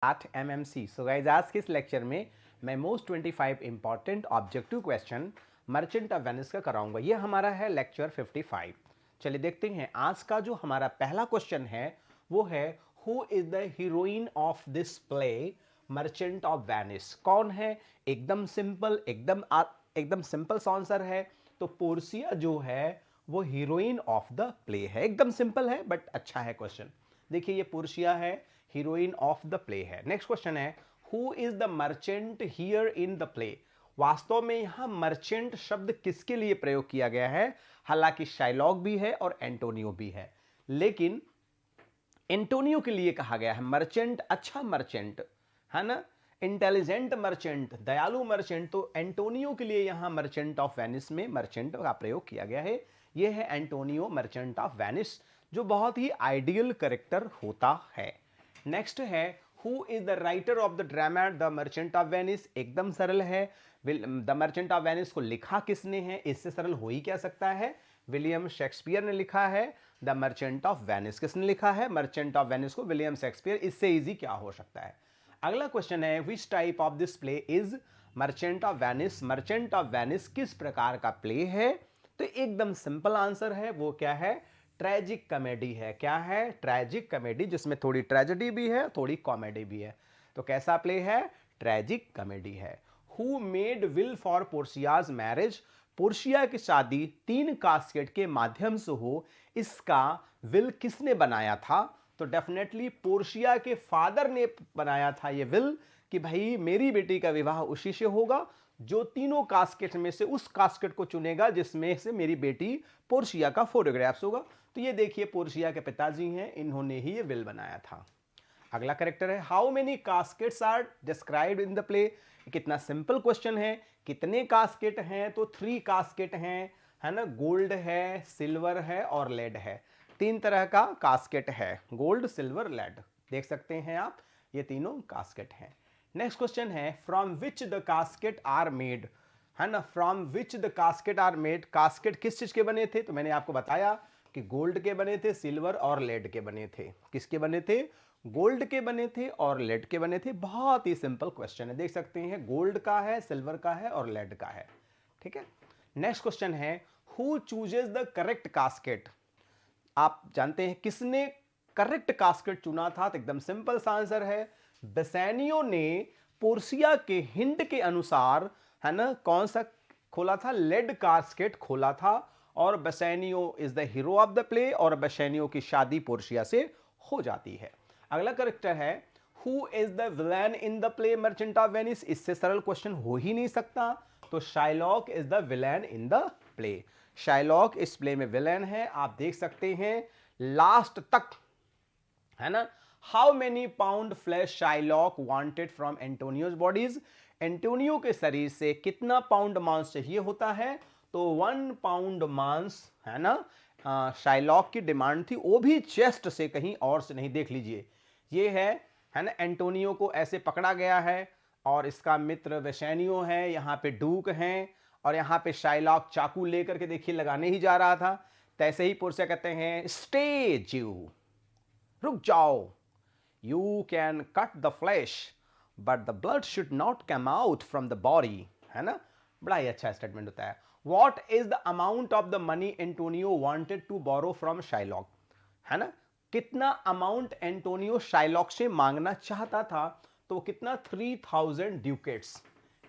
Eight MMC। So guys आज के इस लेक्चर में मैं most 25 important objective question merchant of Venice का कराऊंगा। ये हमारा है लेक्चर 55। चलिए देखते हैं आज का जो हमारा पहला क्वेश्चन है वो है who is the heroine of this play merchant of Venice. कौन है? एकदम सिंपल, एकदम सिंपल सा आंसर है। तो पोर्सिया जो है वो हीरोइन ऑफ द प्ले है। एकदम सिंपल है बट अच्छा है क्वेश्चन। देखिए ये पोर्सिया है, हीरोइन ऑफ द प्ले है। नेक्स्ट क्वेश्चन है who is the merchant here in the play. वास्तव में यहां मर्चेंट शब्द किसके लिए प्रयोग किया गया है? हालांकि शाइलॉक भी है और एंटोनियो भी है, लेकिन एंटोनियो के लिए कहा गया है मर्चेंट। अच्छा मर्चेंट है ना, इंटेलिजेंट मर्चेंट, दयालु मर्चेंट। तो एंटोनियो के लिए यहां मर्चेंट ऑफ वेनिस में मर्चेंट का प्रयोग किया गया है। यह है एंटोनियो मर्चेंट ऑफ वेनिस, जो बहुत ही आइडियल करेक्टर होता है। नेक्स्ट है who is the writer of the drama the merchant of Venice. एकदम सरल है। द मर्चेंट ऑफ वेनिस को लिखा किसने है? इससे सरल हो ही क्या सकता है? विलियम शेक्सपियर ने लिखा है। द मर्चेंट ऑफ वेनिस किसने लिखा है? मर्चेंट ऑफ वेनिस को विलियम शेक्सपियर। इससे इजी क्या हो सकता है? अगला क्वेश्चन है which type of this play is merchant of Venice. Merchant of Venice किस प्रकार का प्ले है? तो एकदम सिंपल आंसर है, वो क्या है? ट्रेजिक कॉमेडी है। क्या है? ट्रेजिक कॉमेडी, जिसमें थोड़ी ट्रेजेडी भी है, थोड़ी कॉमेडी भी है। तो कैसा प्ले है? ट्रेजिक कॉमेडी है। Who made will for Portia's marriage. Portia की शादी 3 कास्केट के माध्यम से हो, इसका विल किसने बनाया था? तो डेफिनेटली पोर्शिया के फादर ने बनाया था ये विल कि भाई मेरी बेटी का विवाह उसी से होगा जो तीनों कास्केट में से उस कास्केट को चुनेगा जिसमें से मेरी बेटी पोर्शिया का फोटोग्राफ्स होगा। तो ये देखिए पोर्शिया के पिताजी हैं, इन्होंने ही ये विल बनाया था। अगला करेक्टर है how many caskets are described in the play. कितना सिंपल क्वेश्चन है। कितने कास्केट हैं? तो 3 कास्केट हैं, है ना। गोल्ड है, सिल्वर है और लेड है। 3 तरह का कास्केट है, गोल्ड, सिल्वर, लेड। देख सकते हैं आप, ये तीनों कास्केट हैं। नेक्स्ट क्वेश्चन है from which the casket are made, है ना। From which the casket are made. Casket किस चीज के बने थे? तो मैंने आपको बताया कि गोल्ड के बने थे, सिल्वर और लेड के बने थे। किसके बने थे? गोल्ड के बने थे और लेड के बने थे। बहुत ही सिंपल क्वेश्चन है, देख सकते हैं गोल्ड का है, सिल्वर का है और लेड का है। ठीक है। नेक्स्ट क्वेश्चन है who chooses the correct casket. आप जानते हैं किसने करेक्ट कास्केट चुना था? तो एकदम सिंपल सा आंसर है बेसेनियो ने पोर्सिया के हिंट के अनुसार, है ना, कौन सा खोला था? लेड कास्केट खोला था। और Bassanio is the hero of the play और बेसेनियो की शादी पोर्शिया से हो जाती है। अगला करेक्टर है who is the villain in the play merchant of Venice. इससे सरल क्वेश्चन हो ही नहीं सकता। तो Shylock is the villain in the play. Shylock इस प्ले में विलेन है, आप देख सकते हैं लास्ट तक, है ना। How many pound flesh Shylock wanted from Antonio's bodies. Antonio के शरीर से कितना पाउंड मांस चाहिए होता है? तो 1 पाउंड मांस, है ना, शाइलॉक की डिमांड थी, वो भी चेस्ट से, कहीं और से नहीं। देख लीजिए ये है ना, एंटोनियो को ऐसे पकड़ा गया है और इसका मित्र बेसेनियो है, यहाँ पे डूक हैं और यहाँ पे शाइलॉक चाकू लेकर के देखिए लगाने ही जा रहा था। तैसे ही पोर्सिया कहते हैं स्टे ज्यू, रुक जाओ, you can cut the flesh but the blood should not come out from the body, है ना। बड़ा ही अच्छा स्टेटमेंट होता है। What is the amount of the money Antonio wanted to borrow from Shylock, है ना। कितना अमाउंट एंटोनियो शाइलॉक से मांगना चाहता था? तो कितना? 3000 ड्यूकेट्स।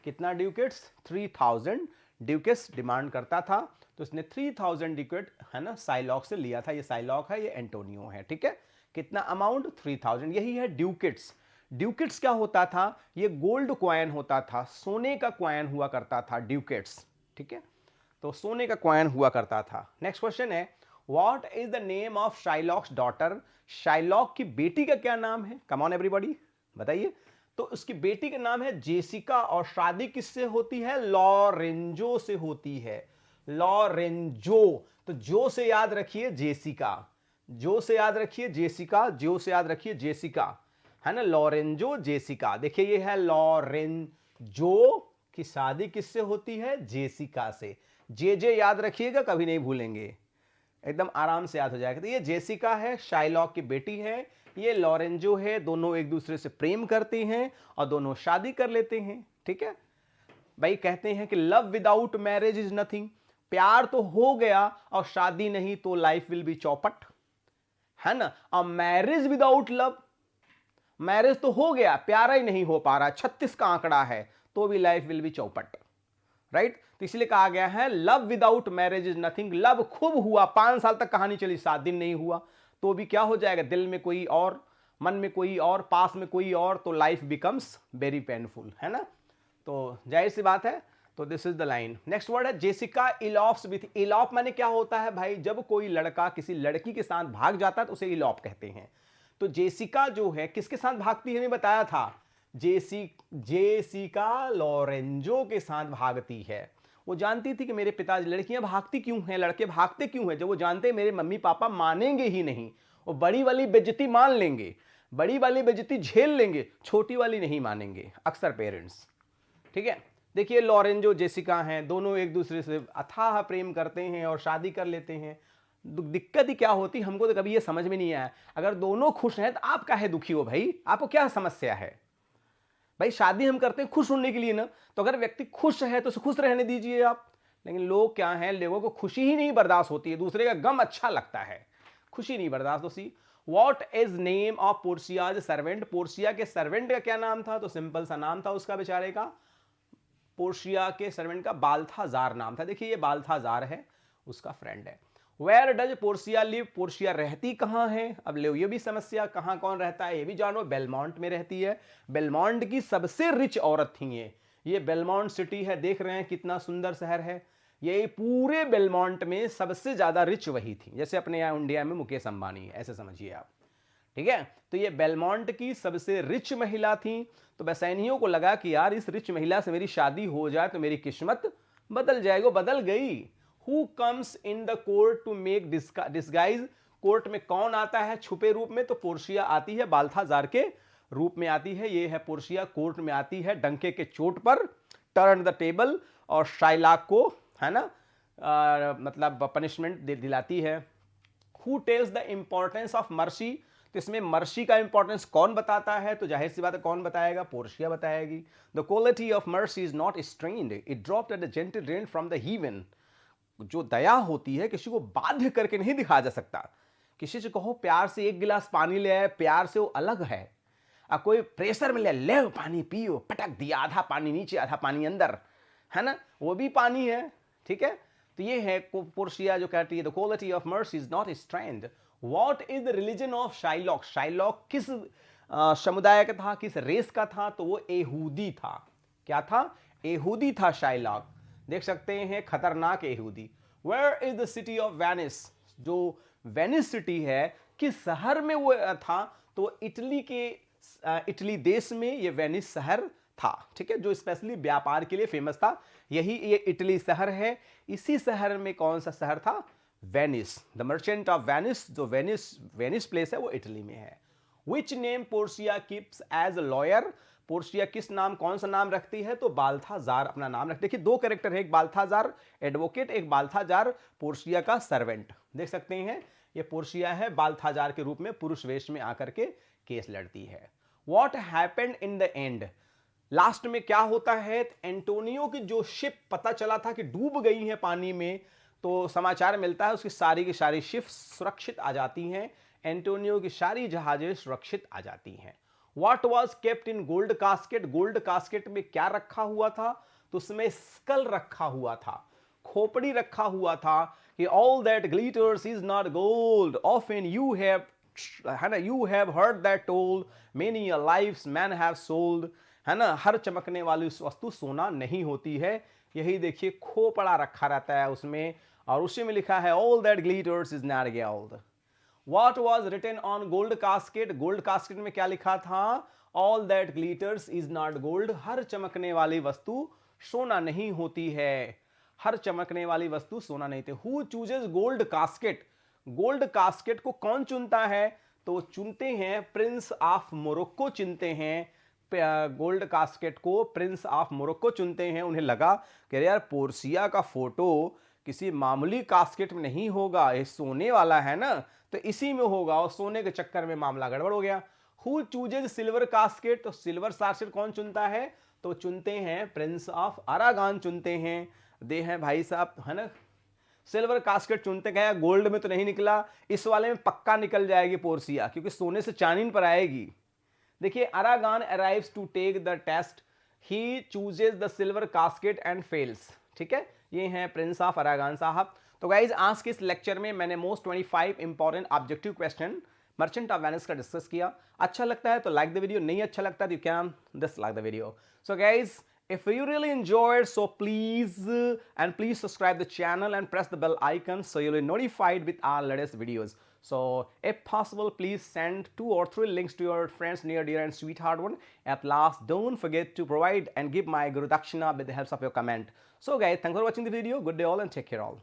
कितना ड्यूकेट्स? 3000 ड्यूकेट्स डिमांड करता था। तो इसने 3000 ड्यूकेट, है ना, शाइलॉक से लिया था। ये शाइलॉक है, ये एंटोनियो है। ठीक है। कितना अमाउंट? 3000। यही है ड्यूकेट्स। ड्यूकेट्स क्या होता था? ये गोल्ड क्वाइन होता था, सोने का क्वाइन हुआ करता था ड्यूकेट्स। ठीक है, तो सोने का क्वाइन हुआ करता था। नेक्स्ट क्वेश्चन है what is the name of Shylock's daughter. Shylock की बेटी का क्या नाम है? कम ऑन एवरीबॉडी बताइए। तो उसकी बेटी का नाम है जेसिका और शादी किससे होती है? लॉरेंजो से होती है। लॉरेंजो। तो जो से याद रखिए जेसिका, जो से याद रखिए जेसिका, जो से याद रखिए जेसिका, है ना। Lorenzo Jessica. देखिए ये है लॉरेंजो की शादी किससे होती है? जेसिका से। जे याद रखिएगा, कभी नहीं भूलेंगे, एकदम आराम से याद हो जाएगा। तो ये जेसिका है, शाइलॉक की बेटी है, ये लॉरेंजो है, दोनों एक दूसरे से प्रेम करते हैं और दोनों शादी कर लेते हैं। ठीक है भाई, कहते हैं कि love without marriage is nothing, प्यार तो हो गया और शादी नहीं तो लाइफ विल बी चौपट, है ना। और मैरिज विदाउट लव, मैरिज तो हो गया, प्यारा ही नहीं हो पा रहा, 36 का आंकड़ा है, तो भी लाइफ विल बी चौपट, राइट। तो इसलिए कहा गया है love without marriage is nothing. Love खूब हुआ, 5 साल तक कहानी चली, 7 दिन नहीं हुआ, तो भी क्या हो जाएगा, दिल में कोई और, मन में कोई और, पास में कोई और, तो लाइफ बिकम्स वेरी पेनफुल, है ना। तो जाहिर सी बात है, तो this is the line. Next word है जेसिका इलॉप्स विथ। इलॉप माने क्या होता है भाई, जब कोई लड़का किसी लड़की के साथ भाग जाता है तो उसे इलॉप कहते हैं। तो जेसिका जो है किसके साथ भागती है, मैं बताया था, जेसिका लॉरेंजो के साथ भागती है। वो जानती थी कि मेरे पिताजी, लड़कियां भागती क्यों हैं, लड़के भागते क्यों हैं, जब वो जानते हैं मेरे मम्मी पापा मानेंगे ही नहीं, वो बड़ी वाली बेइज्जती मान लेंगे, बड़ी वाली बेइज्जती झेल लेंगे, छोटी वाली नहीं मानेंगे अक्सर पेरेंट्स। ठीक है, देखिए लॉरेंजो जेसिका हैं, दोनों एक दूसरे से अथाह प्रेम करते हैं और शादी कर लेते हैं। दिक्कत ही क्या होती, हमको तो कभी ये समझ में नहीं आया, अगर दोनों खुश हैं तो आप काहे दुखी हो भाई, आपको क्या समस्या है भाई। शादी हम करते हैं खुश होने के लिए ना, तो अगर व्यक्ति खुश है तो उसे खुश रहने दीजिए आप। लेकिन लोग क्या हैं, लोगों को खुशी ही नहीं बर्दाश्त होती है, दूसरे का गम अच्छा लगता है, खुशी नहीं बर्दाश्त होती। What is name of Portia's servant, Portia के सर्वेंट का क्या नाम था, तो सिंपल सा नाम था उसका बेचारे का, पोर्शिया के सर्वेंट का बाल्थाजार नाम था। देखिए ये बाल्थाजार है, उसका फ्रेंड है। Where does Portia live, Portia रहती कहाँ है, अब ले ये भी समस्या, कहाँ कौन रहता है ये भी जानो, बेलमोंट में रहती है। बेलमोंट की सबसे रिच औरत थी ये बेलमोंट सिटी है, देख रहे हैं कितना सुंदर शहर है, ये पूरे बेलमोंट में सबसे ज्यादा रिच वही थी, जैसे अपने यहाँ इंडिया में मुकेश अंबानी है, ऐसे समझिए आप। ठीक है, तो ये बेलमोंट की सबसे रिच महिला थी। तो बेसैनियों को लगा कि यार इस रिच महिला से मेरी शादी हो जाए तो मेरी किस्मत बदल जाएगी, बदल गई। Who comes in the court to make disguise, court में कौन आता है छुपे रूप में, तो पोर्शिया आती है, बाल्थाजार के रूप में आती है। ये है पोर्शिया, कोर्ट में आती है डंके के चोट पर, टर्न द टेबल, और शाइलाक को, है ना, मतलब पनिशमेंट दिलाती है। Who tells the importance of mercy, तो इसमें मर्सी का इंपॉर्टेंस कौन बताता है, तो जाहिर सी बात है कौन बताएगा, पोर्शिया बताएगी। The quality of mercy is not strained, it dropped at the gentle rain from the haven. जो दया होती है किसी को बाध्य करके नहीं दिखाया जा सकता। किसी से कहो प्यार से एक गिलास पानी ले आए, प्यार से वो अलग है। कोई प्रेशर में ले पानी पियो, पटक दिया, आधा पानी नीचे आधा पानी अंदर, है ना, वो भी पानी है। ठीक है, तो ये है पोर्शिया जो कहती है the quality of mercy is not strained. What is the religion of Shylock, Shylock किस समुदाय का था, किस रेस का था, तो वो यहूदी था। क्या था, यहूदी था शाइलॉक, देख सकते हैं खतरनाक यहूदी। Where is the city of Venice, जो वेनिस सिटी है किस शहर में वो था, तो इटली के, इटली देश में ये वेनिस शहर था। ठीक है, जो स्पेशली व्यापार के लिए फेमस था, यही ये इटली शहर है। इसी शहर में कौन सा शहर था, Venice, the merchant of Venice, जो वेनिस प्लेस है वो इटली में है। Which name Portia keeps as a lawyer, Portia किस नाम, कौन सा नाम रखती है, तो बाल्थाजार अपना नाम रखती है। देखिए 2 कैरेक्टर है, एक बाल्थाजार एडवोकेट, एक बाल्थाजार पोर्शिया का सर्वेंट। देख सकते हैं ये पोर्शिया है, बाल्थाजार के रूप में पुरुष वेश में आकर के केस लड़ती है। What happened in the end, last में क्या होता है, एंटोनियो की जो शिप पता चला था कि डूब गई है पानी में, तो समाचार मिलता है उसकी सारी शिप सुरक्षित आ जाती हैं, एंटोनियो की सारी जहाजें सुरक्षित आ जाती हैं। What was kept in gold casket, gold casket में क्या रखा हुआ था, तो उसमें स्कल रखा हुआ था, खोपड़ी रखा हुआ था कि all that glitters is not gold, often you have, है ना, you have heard that told, many a lives man have sold, है ना, हर चमकने वाली वस्तु सोना नहीं होती है। यही देखिए खोपड़ा रखा रहता है उसमें, और उसी में लिखा है all that glitters is not gold. What was written on gold casket, gold casket में क्या लिखा था, all that glitters is not gold, हर चमकने वाली वस्तु सोना नहीं होती है, हर चमकने वाली वस्तु सोना नहीं थी। Who chooses gold casket, gold casket को कौन चुनता है, तो चुनते हैं प्रिंस ऑफ मोरक्को चुनते हैं, गोल्ड कास्केट को प्रिंस ऑफ मोरक्को चुनते हैं। उन्हें लगा कि यार पोर्शिया का फोटो किसी मामूली कास्केट में नहीं होगा, ये सोने वाला है ना, तो इसी में होगा और सोने के चक्कर में मामला गड़बड़ हो गया। हु चूजेज सिल्वर कास्केट, तो सिल्वर कास्केट कौन चुनता है, तो चुनते हैं प्रिंस ऑफ अरागॉन चुनते हैं, दे हैं भाई साहब, है ना, सिल्वर कास्केट चुनते गए। गोल्ड में तो नहीं निकला, इस वाले में पक्का निकल जाएगी पोर्सिया, क्योंकि सोने से चांदी पर आएगी। देखिए, Aragon arrives to take the test, he chooses the silver casket and fails. ठीक है, ये हैं प्रिंस ऑफ अरागॉन साहब। तो गाइज आज के इस लेक्चर में मैंने most 25 important objective question merchant of Venice का डिस्कस किया। अच्छा लगता है तो लाइक द वीडियो, नहीं अच्छा लगता तो you can dislike the video. So guys, if you really enjoyed, so please subscribe the channel and press the bell icon so you'll be notified with our latest videos. So if possible, please send 2 or 3 links to your friends, near dear and sweetheart one. At last, don't forget to provide and give my Guru Dakshina with the help of your comment. So guys, thanks for watching the video. Good day all and take care all.